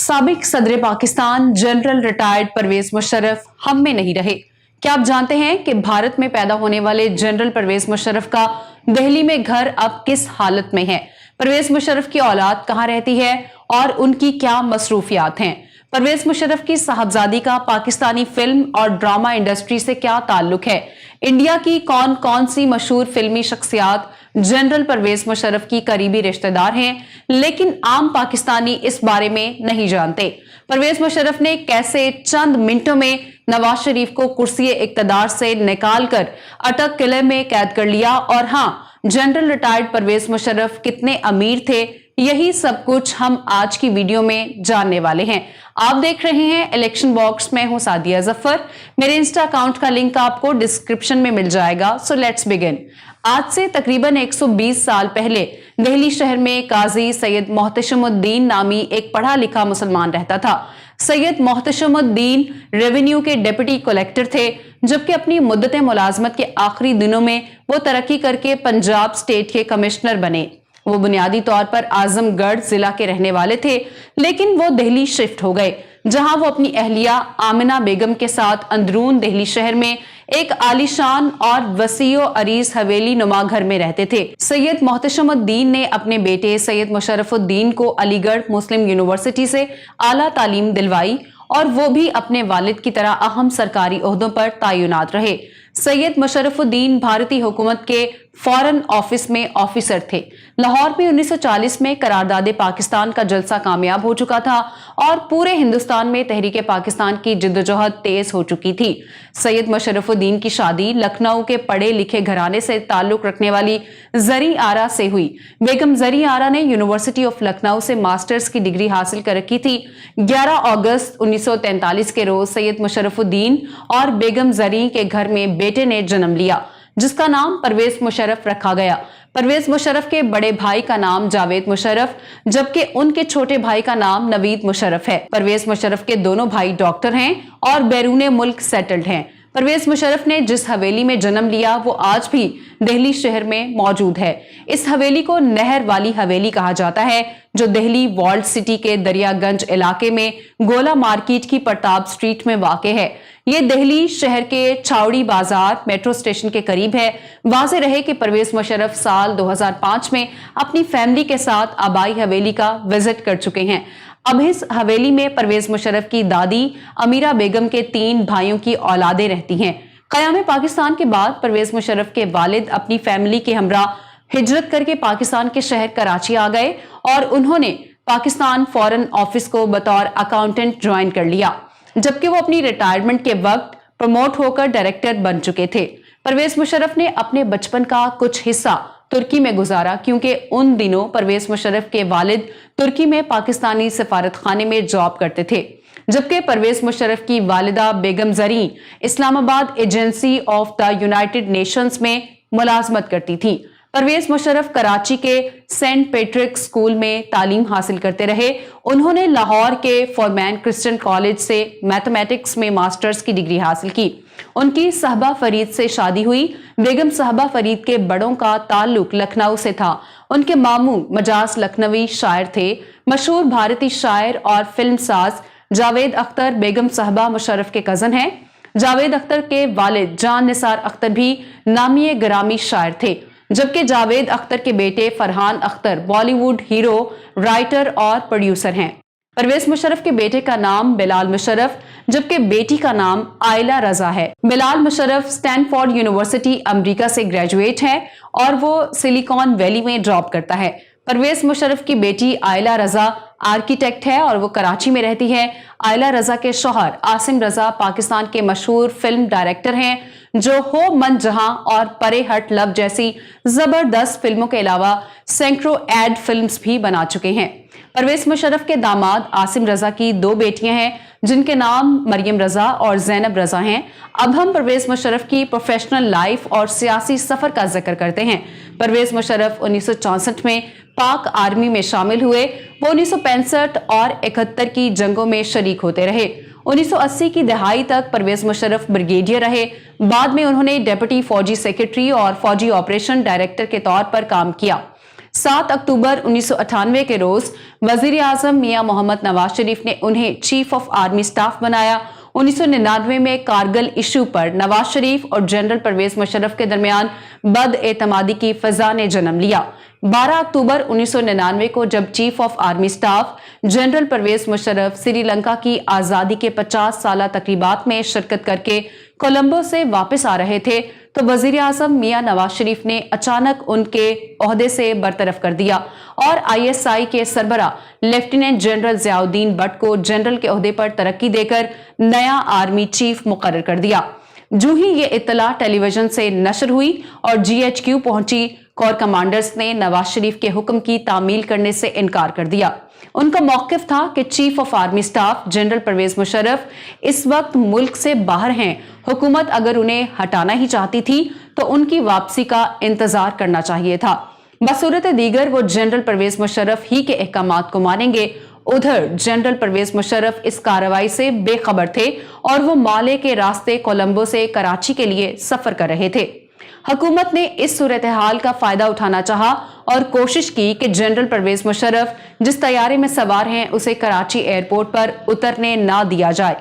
साबिक सदर Pakistan general retired Parvez Musharraf हम में नहीं रहे। क्या आप जानते हैं कि भारत में पैदा होने वाले जनरल परवेज मुशर्रफ का दिल्ली में घर अब किस हालत में है? परवेज मुशर्रफ की औलाद कहां रहती है और उनकी क्या मसरूफियात हैं? परवेज मुशर्रफ की साहबजादी का पाकिस्तानी फिल्म और ड्रामा इंडस्ट्री से क्या ताल्लुक है? इंडिया की कौन कौन सी मशहूर फिल्मी शख्सियात जनरल परवेज मुशर्रफ की करीबी रिश्तेदार हैं, लेकिन आम पाकिस्तानी इस बारे में नहीं जानते। परवेज मुशर्रफ ने कैसे चंद मिनटों में नवाज शरीफ को कुर्सी इक्तदार से निकालकर अटक किले में कैद कर लिया, और हाँ, जनरल रिटायर्ड परवेज मुशर्रफ कितने अमीर थे, यही सब कुछ हम आज की वीडियो में जानने वाले हैं। आप देख रहे हैं इलेक्शन बॉक्स में हूं सादिया जफर। मेरे इंस्टा अकाउंट का लिंक आपको डिस्क्रिप्शन में मिल जाएगा। So let's begin. आज से तकरीबन 120 साल पहले दिल्ली शहर में काजी सैयद मोहतशमुद्दीन नामी एक पढ़ा लिखा मुसलमान रहता था। सैयद मोहतशमुद्दीन रेवेन्यू के डिप्टी कलेक्टर थे, जबकि अपनी मुद्दत मुलाजमत के आखिरी दिनों में वो तरक्की करके पंजाब स्टेट के कमिश्नर बने। वो बुनियादी तौर पर आजमगढ़ जिला के रहने वाले थे, लेकिन वो दिल्ली शिफ्ट हो गए, जहां वो अपनी अहलिया आमिना बेगम के साथ अंदरून दिल्ली शहर में एक आलीशान और वसीओ अरीज हवेली नुमा घर में रहते थे। सैयद मोहतशमुद्दीन ने अपने बेटे सैयद मुशर्रफुद्दीन को अलीगढ़ मुस्लिम यूनिवर्सिटी से आला तालीम दिलवाई, और वो भी अपने वालिद की तरह अहम सरकारी ओहदों पर तैनात रहे। सैयद मुशर्रफुद्दीन भारतीय हुकूमत के फॉरेन ऑफिस में ऑफिसर थे। लाहौर में 1940 में करारदाद पाकिस्तान का जलसा कामयाब हो चुका था और पूरे हिंदुस्तान में तहरीक पाकिस्तान की जिद्दोजहद तेज हो चुकी थी। सैयद मुशर्रफुद्दीन की शादी लखनऊ के पढ़े लिखे घराने से ताल्लुक रखने वाली जरी आरा से हुई। बेगम जरी आरा ने यूनिवर्सिटी ऑफ लखनऊ से मास्टर्स की डिग्री हासिल कर रखी थी। 11 अगस्त 1943 के रोज सैयद मुशर्रफुद्दीन और बेगम जरी के घर में बेटे ने जन्म लिया, जिसका नाम परवेज मुशर्रफ रखा गया। परवेज मुशर्रफ के बड़े भाई का नाम जावेद मुशर्रफ, जबकि उनके छोटे भाई का नाम नवीद मुशर्रफ है। परवेज मुशर्रफ के दोनों भाई डॉक्टर हैं और बैरूने मुल्क सेटल्ड हैं। परवेज मुशर्रफ ने जिस हवेली में जन्म लिया वो आज भी दिल्ली शहर में मौजूद है। इस हवेली को नहर वाली हवेली कहा जाता है, जो दिल्ली वॉल्ड सिटी के दरियागंज इलाके में गोला मार्केट की प्रताप स्ट्रीट में वाक़ है। ये दिल्ली शहर के छावड़ी बाजार मेट्रो स्टेशन के करीब है। वाज़ेह रहे कि परवेज मुशर्रफ साल 2005 में अपनी फैमिली के साथ आबाई हवेली का विजिट कर चुके हैं। अब इस हवेली में परवेज मुशर्रफ की दादी अमीरा बेगम के 3 भाइयों की औलादें रहती हैं। क़याम पाकिस्तान के बाद परवेज मुशर्रफ के वालिद अपनी फैमिली के हमरा हिजरत करके पाकिस्तान के शहर कराची आ गए और उन्होंने पाकिस्तान फॉरेन ऑफिस को बतौर अकाउंटेंट ज्वाइन कर लिया, जबकि वो अपनी रिटायरमेंट के वक्त प्रमोट होकर डायरेक्टर बन चुके थे। परवेज मुशर्रफ ने अपने बचपन का कुछ हिस्सा तुर्की में गुजारा, क्योंकि उन दिनों परवेज मुशर्रफ के वालिद तुर्की में पाकिस्तानी सफारत खाने में जॉब करते थे, जबकि परवेज मुशर्रफ की वालिदा Begum Zari Islamabad agency of the United Nations में मुलाजमत करती थी। परवेज मुशर्रफ कराची के सेंट पैट्रिक स्कूल में तालीम हासिल करते रहे। उन्होंने लाहौर के फॉरमैन क्रिश्चियन कॉलेज से मैथमेटिक्स में मास्टर्स की डिग्री हासिल की। उनकी सहबा फरीद से शादी हुई। बेगम सहबा फरीद के बड़ों का ताल्लुक लखनऊ से था। उनके मामू मजाज लखनवी शायर थे। मशहूर भारतीय शायर और फिल्मसाज जावेद अख्तर बेगम सहबा मुशर्रफ के कजन हैं। जावेद अख्तर के वालिद जान निसार अख्तर भी नामी ग्रामी शायर थे, जबकि जावेद अख्तर के बेटे फरहान अख्तर बॉलीवुड हीरो, राइटर और प्रोड्यूसर हैं। परवेज मुशर्रफ के बेटे का नाम बिलाल मुशर्रफ, जबकि बेटी का नाम आयला रजा है। Bilal Musharraf Stanford university America से ग्रेजुएट है और वो सिलिकॉन वैली में जॉब करता है। परवेज मुशर्रफ की बेटी आयला रजा आर्किटेक्ट है और वो कराची में रहती है। आयला रजा के शौहर आसिम रजा पाकिस्तान के मशहूर फिल्म डायरेक्टर हैं, जो हो मन जहां और परे हट लव जैसी जबरदस्त फिल्मों के अलावा सैकड़ों एड फिल्म्स भी बना चुके हैं। परवेज मुशर्रफ के दामाद आसिम रजा की 2 बेटियां हैं, जिनके नाम मरियम रजा और जैनब रजा हैं। अब हम परवेज मुशर्रफ की प्रोफेशनल लाइफ और सियासी सफर का जिक्र करते हैं। परवेज मुशर्रफ 1964 में पाक आर्मी में शामिल हुए। वो 1965 और 71 की जंगों में शरीक होते रहे। 1980 की दहाई तक परवेज मुशर्रफ ब्रिगेडियर रहे। बाद में उन्होंने डेप्यूटी फौजी सेक्रेटरी और फौजी ऑपरेशन डायरेक्टर के तौर पर काम किया। 7 अक्टूबर 1998 के रोज वजीर आजम मियां मोहम्मद नवाज शरीफ ने उन्हें चीफ ऑफ आर्मी स्टाफ बनाया। 1999 में कारगिल इशू पर नवाज शरीफ और जनरल परवेज मुशर्रफ के दरमियान बदएतमादी की फिजा ने जन्म लिया। 12 अक्टूबर 1999 को जब chief of army staff general Pervez Musharraf Sri Lanka की आजादी के 50 साला तकरीबात में शिरकत करके कोलंबो से वापस आ रहे थे तो वजीर आजम मियां नवाज शरीफ ने अचानक उनके ओहदे से बरतरफ कर दिया और ISI के सरबरा लेफ्टिनेंट जनरल ज़ियाउद्दीन भट्ट को जनरल के ओहदे पर तरक्की देकर नया आर्मी चीफ मुकर्रर कर दिया। जो ही ये इत्तला टेलीविजन से नशर हुई और GHQ पहुंची, कोर कमांडर्स ने नवाज शरीफ के हुक्म की तामील करने से इनकार कर दिया। उनका मौकिफ था कि chief of army staff general Pervez Musharraf इस वक्त मुल्क से बाहर हैं, हुकूमत अगर उन्हें हटाना ही चाहती थी तो उनकी वापसी का इंतजार करना चाहिए था। बसूरत दीगर वो जनरल परवेज मुशर्रफ ही के अहकामात को मानेंगे। उधर जनरल परवेज मुशर्रफ इस कार्रवाई से बेखबर थे और वो माले के रास्ते कोलंबो से कराची के लिए सफर कर रहे थे। हुकूमत ने इस सूरत हाल का फायदा उठाना चाहा और कोशिश की कि जनरल परवेज मुशर्रफ जिस तैयारे में सवार हैं उसे कराची एयरपोर्ट पर उतरने ना दिया जाए,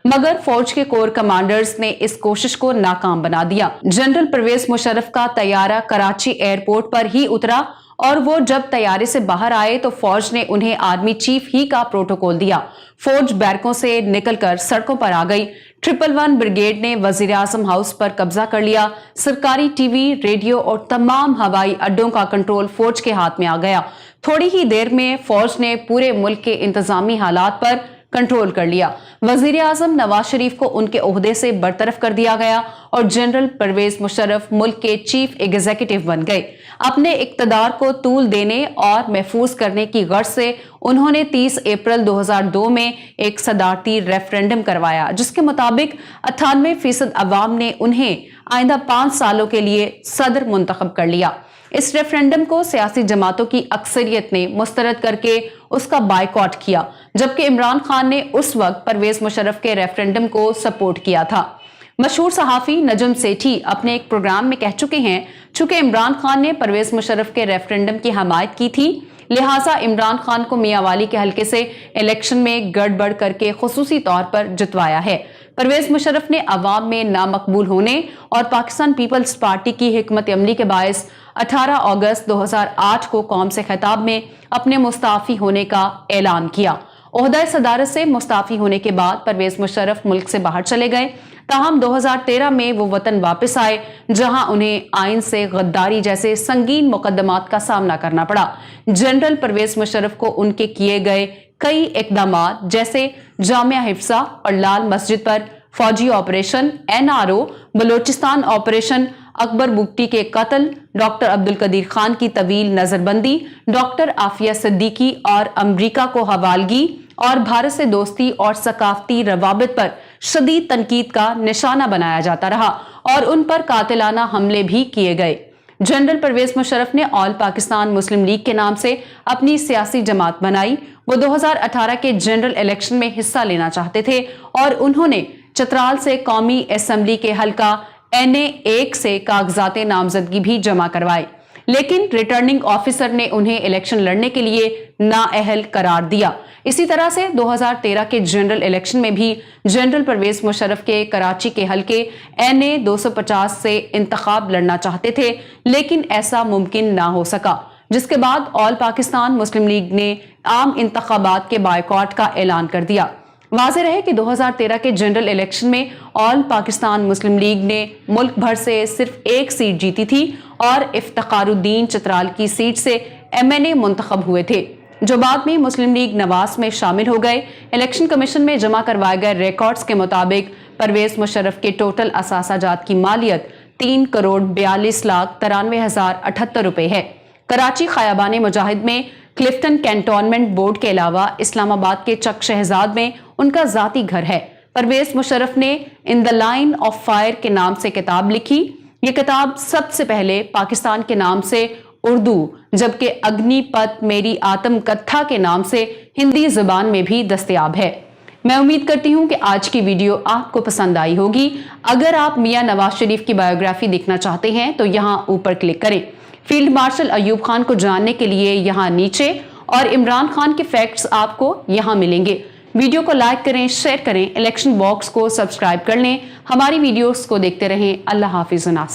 मगर फौज के कोर कमांडर्स ने इस कोशिश को नाकाम बना दिया। जनरल परवेज मुशर्रफ का तैयारा कराची एयरपोर्ट पर ही उतरा और वो जब तैयारे से बाहर आए तो फौज ने उन्हें आर्मी चीफ ही का प्रोटोकॉल दिया। फौज बैरकों से निकलकर सड़कों पर आ गई। 111 ब्रिगेड ने वजीर आजम हाउस पर कब्जा कर लिया। सरकारी टीवी, रेडियो और तमाम हवाई अड्डों का कंट्रोल फौज के हाथ में आ गया। थोड़ी ही देर में फौज ने पूरे मुल्क के इंतजामी हालात पर कंट्रोल कर लिया। वजीर आजम नवाज शरीफ को उनके ओहदे से बरतरफ कर दिया गया और जनरल परवेज मुशर्रफ मुल्क के चीफ एग्जीक्यूटिव बन गए। अपने इक्तदार को तूल देने और महफूज करने की गर्ज से उन्होंने 30 अप्रैल 2002 में एक सदारती रेफरेंडम करवाया, जिसके मुताबिक 98% अवाम ने उन्हें आइंदा 5 सालों के लिए सदर मुंतखब कर लिया। इस रेफरेंडम को सियासी जमातों की अक्सरियत ने मुस्तरद करके उसका बायकॉट किया, जबकि इमरान खान ने उस वक्त परवेज मुशर्रफ के रेफरेंडम को सपोर्ट किया था। मशहूर सहाफी नजम सेठी अपने एक प्रोग्राम में कह चुके हैं, चूंकि इमरान खान ने परवेज मुशर्रफ के रेफरेंडम की हमायत की थी, लिहाजा इमरान खान को मियांवाली के हल्के से इलेक्शन में गड़बड़ करके खुसूसी तौर पर जितवाया है। परवेज मुशर्रफ ने अवाम में नामकबूल होने और पाकिस्तान पीपल्स पार्टी की हिकमत अमली के बायस 18 अगस्त 2008 को कौम से खिताब में अपने मुस्ताफी होने का ऐलान किया। ओहदा सदारत से मुस्ताफी होने के बाद परवेज मुशर्रफ मुल्क से बाहर चले गए। ताहम 2013 में वो वतन वापस आए, जहां उन्हें आइन से गद्दारी जैसे संगीन मुकदमात का सामना करना पड़ा। जनरल परवेज मुशर्रफ को उनके किए गए कई इकदामात जैसे जामिया हिफ्सा और लाल मस्जिद पर फौजी operation, NRO, Balochistan operation, Akbar Bugti के कत्ल, डॉक्टर अब्दुल कदीर खान की तवील नजरबंदी, डॉक्टर आफिया सिद्दीकी और अमरीका को हवालगी और भारत से दोस्ती और सकाफती रवाबित पर शदीद तनकीद का निशाना बनाया जाता रहा और उन पर कातिलाना हमले भी किए गए। जनरल परवेज मुशर्रफ ने ऑल पाकिस्तान मुस्लिम लीग के नाम से अपनी सियासी जमात बनाई। वो 2018 के जनरल इलेक्शन में हिस्सा लेना चाहते थे और उन्होंने चतराल से कौमी असेंबली के हल्का NA1 से कागजात नामजदगी भी जमा करवाए, लेकिन रिटर्निंग ऑफिसर ने उन्हें इलेक्शन लड़ने के लिए नाअहल करार दिया। इसी तरह से 2013 के जनरल इलेक्शन में भी जनरल परवेज मुशर्रफ के कराची के हल्के NA250 से इंतखाब लड़ना चाहते थे, लेकिन ऐसा मुमकिन ना हो सका, जिसके बाद ऑल पाकिस्तान मुस्लिम लीग ने आम इंतखाबात के बायकॉट का ऐलान कर दिया। वाज़ेह रहे कि 2013 के जनरल इलेक्शन में ऑल पाकिस्तान मुस्लिम लीग ने मुल्क भर से सिर्फ एक सीट जीती थी और इफ्तिखारुद्दीन चतराल की सीट से MNA मुंतखब हुए थे, जो बाद में मुस्लिम लीग नवाज में शामिल हो गए। इलेक्शन कमीशन में जमा करवाए गए रिकॉर्ड्स के मुताबिक परवेज मुशर्रफ के टोटल असासाजात की मालियत 3,42,93,078 रुपए है। कराची खयाबान मुजाहिद में क्लिफ्टन कैंटोनमेंट बोर्ड के अलावा इस्लामाबाद के चक शहजाद में उनका जाती घर है। परवेज मुशर्रफ ने in the line of fire के नाम से किताब लिखी। ये किताब सबसे पहले पाकिस्तान के नाम से उर्दू, जबकि अग्निपथ मेरी आत्म कथा के नाम से हिंदी जुबान में भी दस्तयाब है। मैं उम्मीद करती हूँ कि आज की वीडियो आपको पसंद आई होगी। अगर आप मियां नवाज शरीफ की बायोग्राफी देखना चाहते हैं तो यहाँ ऊपर क्लिक करें। फील्ड मार्शल अयूब खान को जानने के लिए यहाँ नीचे और इमरान खान के फैक्ट्स आपको यहाँ मिलेंगे। वीडियो को लाइक करें, शेयर करें, इलेक्शन बॉक्स को सब्सक्राइब कर लें। हमारी वीडियोस को देखते रहें। अल्लाह हाफिज़।